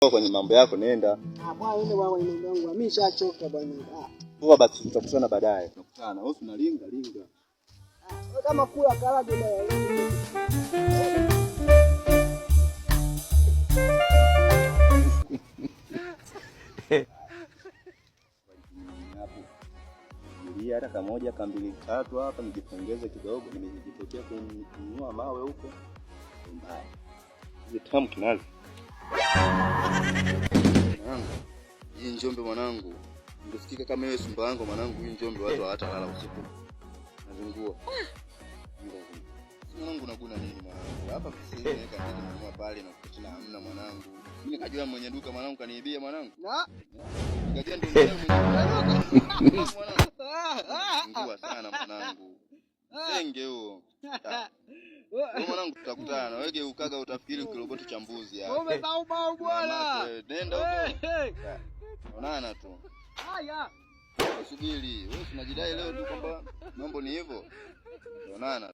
Kwenye mambo yako nenda. Bwana wewe bwana mambo yangu. Mimi nishachoka bwana. Poa basi tutakutana baadaye. Tutakutana. Wewe unalinga. Kama kula kalaje bwana. Hata kamoja kambili tatu hapa nijipongeze kidogo, nimejitokea kununua mawe huko. Mbaya. Vitamu kinazi. Hii Njombe mwanangu. Ungesikika kama wewe Simba wangu mwanangu, hii Njombe watu hawatalala usiku. Nazungua. Mwanangu naguna nini mwanangu? Hapa pesa naweka nini pale na kutina hamna mwanangu. Mimi nikajua mwenye duka mwanangu kaniibia mwanangu. Nikajua ndio mwenye duka. Ngua sana mwanangu. Senge huo. Wewe mwanangu tutakutana. Wewe ukaga utafikiri kiroboto cha mbuzi hapa. Umesahau bwana. Nenda huko. Onana tu. Haya. Usubiri. Wewe unajidai leo tu kwamba mambo ni hivyo. Onana.